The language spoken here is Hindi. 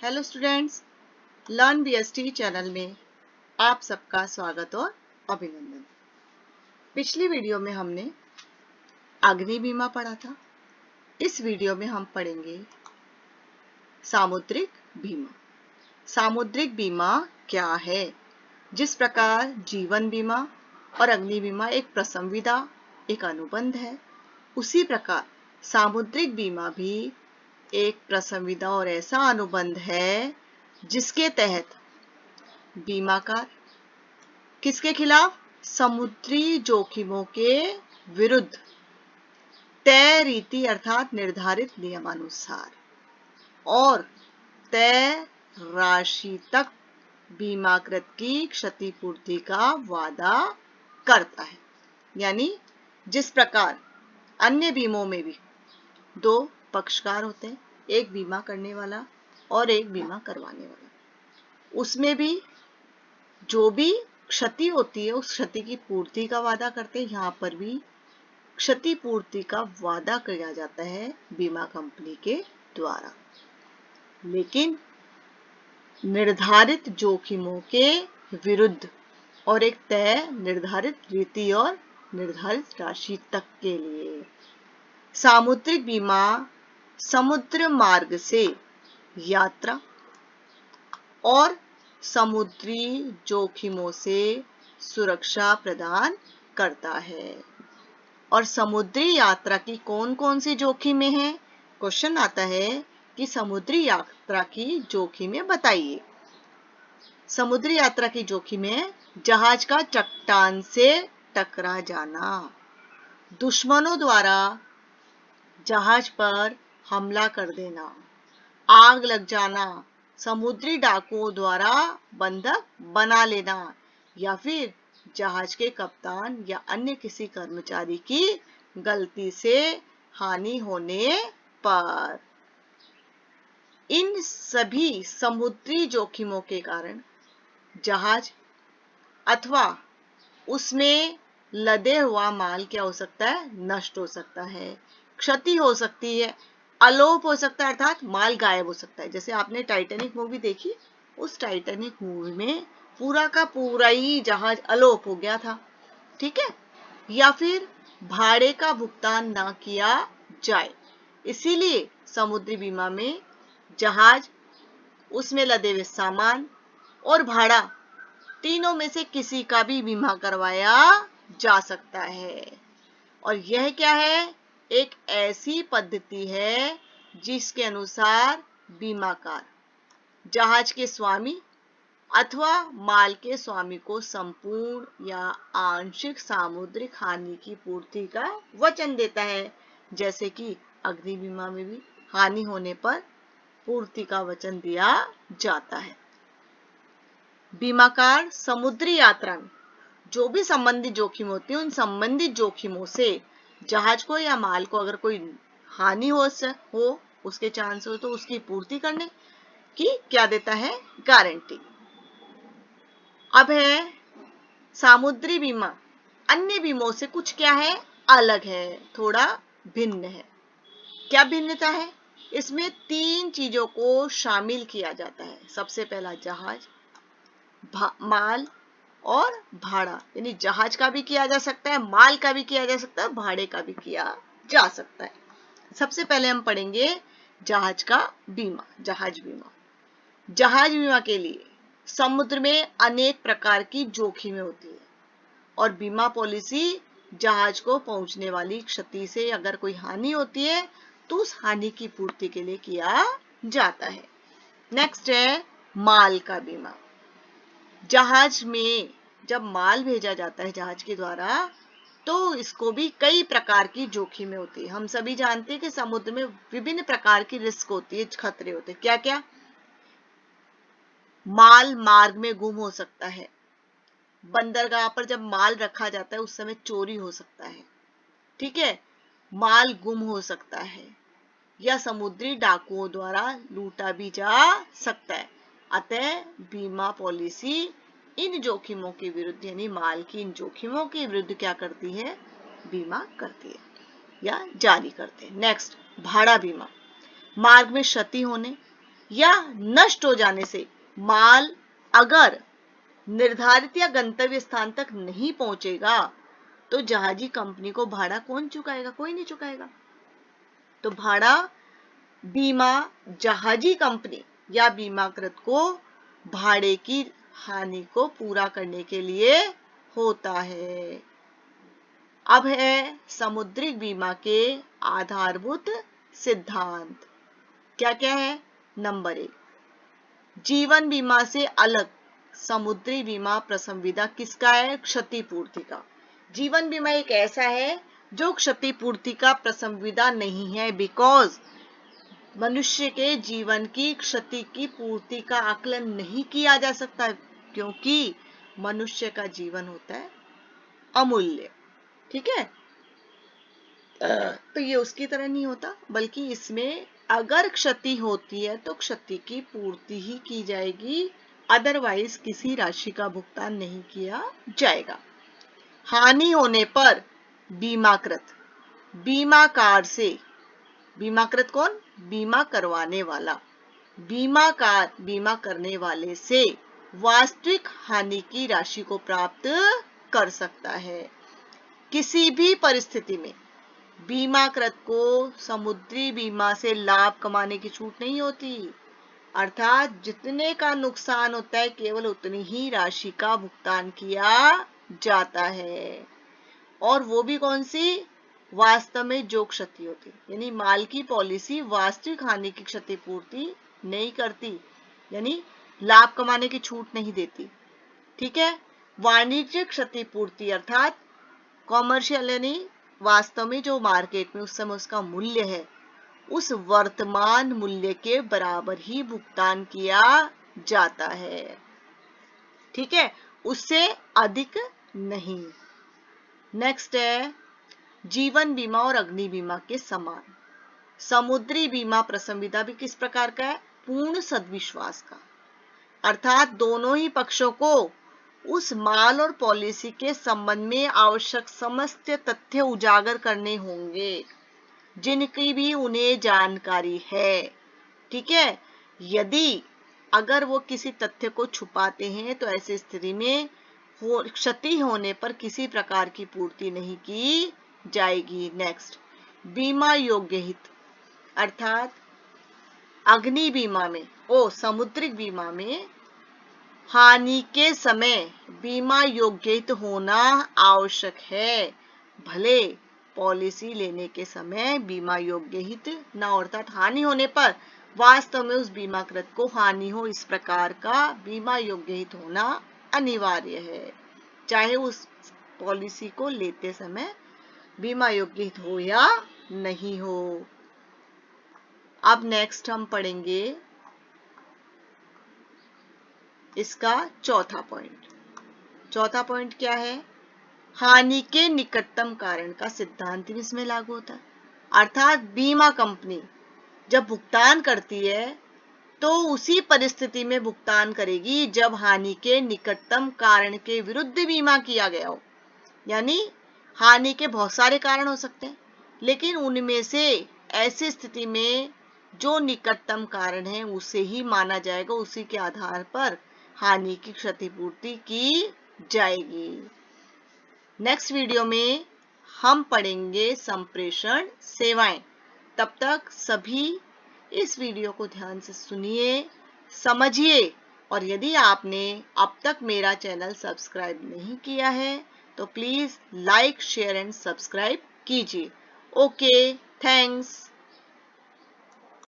Hello students, learn BST channel में आप सबका स्वागत और अभिनंदन। पिछली वीडियो में हमने अग्नि बीमा पढ़ा था। इस वीडियो में हम पढ़ेंगे सामुद्रिक बीमा। सामुद्रिक बीमा क्या है? जिस प्रकार जीवन बीमा और अग्नि बीमा एक प्रसंविदा, एक अनुबंध है, उसी प्रकार सामुद्रिक बीमा भी एक प्रसंविदा और ऐसा अनुबंध है जिसके तहत बीमाकार किसके खिलाफ? समुद्री जोखिमों के विरुद्ध तय रीति अर्थात निर्धारित नियमानुसार और तय राशि तक बीमाकृत की क्षतिपूर्ति का वादा करता है। यानी जिस प्रकार अन्य बीमों में भी दो पक्षकार होते हैं, एक बीमा करने वाला और एक बीमा करवाने वाला, उसमें भी जो भी क्षति होती है उस क्षति की पूर्ति का वादा करते हैं। यहाँ पर भी क्षतिपूर्ति का वादा किया जाता है बीमा कंपनी के द्वारा, लेकिन निर्धारित जोखिमों के विरुद्ध और एक तय निर्धारित रीति और निर्धारित राशि तक के लिए। सामुद्रिक बीमा समुद्र मार्ग से यात्रा और समुद्री जोखिमों से सुरक्षा प्रदान करता है। और समुद्री यात्रा की कौन कौन सी जोखिमें हैं? क्वेश्चन आता है कि समुद्री यात्रा की जोखिमें बताइए। समुद्री यात्रा की जोखिमें: जहाज का चट्टान से टकरा जाना, दुश्मनों द्वारा जहाज पर हमला कर देना, आग लग जाना, समुद्री डाकुओं द्वारा बंधक बना लेना, या फिर जहाज के कप्तान या अन्य किसी कर्मचारी की गलती से हानि होने पर। इन सभी समुद्री जोखिमों के कारण जहाज अथवा उसमें लदे हुआ माल क्या हो सकता है? नष्ट हो सकता है, क्षति हो सकती है, अलोप हो सकता है अर्थात माल गायब हो सकता है। जैसे आपने टाइटैनिक मूवी देखी, उस टाइटैनिक मूवी में पूरा का पूरा ही जहाज अलोप हो गया था, ठीक है? या फिर भाड़े का भुगतान ना किया जाए, इसीलिए समुद्री बीमा में जहाज, उसमें लदे हुए सामान और भाड़ा, तीनों में से किसी का भी बीमा करवाया जा सकता है। और यह क्या है? एक ऐसी पद्धति है जिसके अनुसार बीमाकार जहाज के स्वामी अथवा माल के स्वामी को संपूर्ण या आंशिक सामुद्रिक हानि की पूर्ति का वचन देता है। जैसे कि अग्नि बीमा में भी हानि होने पर पूर्ति का वचन दिया जाता है। बीमाकार समुद्री यात्रा में जो भी संबंधित जोखिम होती है, उन संबंधित जोखिमों से जहाज को या माल को अगर कोई हानि हो उसके चांस हो तो उसकी पूर्ति करने की क्या देता है? गारंटी। अब है सामुद्री बीमा अन्य बीमों से कुछ क्या है? अलग है, थोड़ा भिन्न है। क्या भिन्नता है? इसमें तीन चीजों को शामिल किया जाता है। सबसे पहला जहाज, माल और भाड़ा। यानी जहाज का भी किया जा सकता है, माल का भी किया जा सकता है, भाड़े का भी किया जा सकता है। सबसे पहले हम पढ़ेंगे जहाज का बीमा। जहाज बीमा, जहाज बीमा के लिए समुद्र में अनेक प्रकार की जोखिमें होती है और बीमा पॉलिसी जहाज को पहुंचने वाली क्षति से अगर कोई हानि होती है तो उस हानि की पूर्ति के लिए किया जाता है। नेक्स्ट है माल का बीमा। जहाज में जब माल भेजा जाता है जहाज के द्वारा, तो इसको भी कई प्रकार की जोखिमें होती है। हम सभी जानते हैं कि समुद्र में विभिन्न प्रकार की रिस्क होती है, खतरे होते हैं। क्या क्या? माल मार्ग में गुम हो सकता है, बंदरगाह पर जब माल रखा जाता है उस समय चोरी हो सकता है, ठीक है? माल गुम हो सकता है या समुद्री डाकुओं द्वारा लूटा भी जा सकता है। अतः बीमा पॉलिसी इन जोखिमों के विरुद्ध, यानी माल की इन जोखिमों के विरुद्ध क्या करती है? बीमा करती है या जारी करते हैं। नेक्स्ट, भाड़ा बीमा। मार्ग में क्षति होने या नष्ट हो जाने से माल अगर निर्धारित या गंतव्य स्थान तक नहीं पहुंचेगा तो जहाजी कंपनी को भाड़ा कौन चुकाएगा? कोई नहीं चुकाएगा। तो भाड़ा बीमा जहाजी कंपनी या बीमाकृत को भाड़े की हानि को पूरा करने के लिए होता है। अब है समुद्री बीमा के आधारभूत सिद्धांत। क्या क्या है? नंबर 1, जीवन बीमा से अलग समुद्री बीमा प्रसंविदा किसका है? क्षतिपूर्ति का। जीवन बीमा एक ऐसा है जो क्षतिपूर्ति का प्रसंविदा नहीं है, बिकॉज मनुष्य के जीवन की क्षति की पूर्ति का आकलन नहीं किया जा सकता, क्योंकि मनुष्य का जीवन होता है अमूल्य। ठीक है, तो ये उसकी तरह नहीं होता, बल्कि इसमें अगर क्षति होती है तो क्षति की पूर्ति ही की जाएगी, अदरवाइज किसी राशि का भुगतान नहीं किया जाएगा। हानि होने पर बीमाकृत बीमाकार से, बीमाकृत कौन? बीमा करवाने वाला, बीमाकार बीमा करने वाले से वास्तविक हानि की राशि को प्राप्त कर सकता है। किसी भी परिस्थिति में बीमाकृत को समुद्री बीमा से लाभ कमाने की छूट नहीं होती, अर्थात जितने का नुकसान होता है केवल उतनी ही राशि का भुगतान किया जाता है। और वो भी कौन सी? वास्तव में जो क्षति होती, यानी माल की पॉलिसी वास्तविक हानि की क्षतिपूर्ति नहीं करती, यानी लाभ कमाने की छूट नहीं देती। ठीक है, वाणिज्यिक क्षतिपूर्ति अर्थात कॉमर्शियल, यानी वास्तव में जो मार्केट में उस समय उसका मूल्य है उस वर्तमान मूल्य के बराबर ही भुगतान किया जाता है। ठीक है, उससे अधिक नहीं। नेक्स्ट है जीवन बीमा और अग्नि बीमा के समान समुद्री बीमा प्रसंविदा भी किस प्रकार का है? पूर्ण सद्विश्वास का, अर्थात दोनों ही पक्षों को उस माल और पॉलिसी के संबंध में आवश्यक समस्त तथ्य उजागर करने होंगे जिनकी भी उन्हें जानकारी है। ठीक है, यदि अगर वो किसी तथ्य को छुपाते हैं तो ऐसी स्थिति में क्षति होने पर किसी प्रकार की पूर्ति नहीं की जाएगी। नेक्स्ट, बीमा योग्य हित, अर्थात अग्नि बीमा में समुद्रिक बीमा में हानि के समय बीमा योग्य हित होना आवश्यक है, भले पॉलिसी लेने के समय बीमा योग्य हित न हो, अर्थात हानि होने पर वास्तव में उस बीमाकृत को हानि हो, इस प्रकार का बीमा योग्य हित होना अनिवार्य है, चाहे उस पॉलिसी को लेते समय बीमा योग्य हित हो या नहीं हो। अब नेक्स्ट हम पढ़ेंगे इसका चौथा पॉइंट। चौथा पॉइंट क्या है? हानि के निकटतम कारण का सिद्धांत भी इसमें लागू होता है, अर्थात बीमा कंपनी जब भुगतान करती है तो उसी परिस्थिति में भुगतान करेगी जब हानि के निकटतम कारण के विरुद्ध बीमा किया गया हो। यानी हानि के बहुत सारे कारण हो सकते हैं, लेकिन उनमें से ऐसी स्थिति में जो निकटतम कारण है उसे ही माना जाएगा, उसी के आधार पर हानि की क्षतिपूर्ति की जाएगी। नेक्स्ट वीडियो में हम पढ़ेंगे संप्रेषण सेवाएं। तब तक सभी इस वीडियो को ध्यान से सुनिए, समझिए, और यदि आपने अब तक मेरा चैनल सब्सक्राइब नहीं किया है तो please like, share and subscribe कीजिए। Okay, thanks.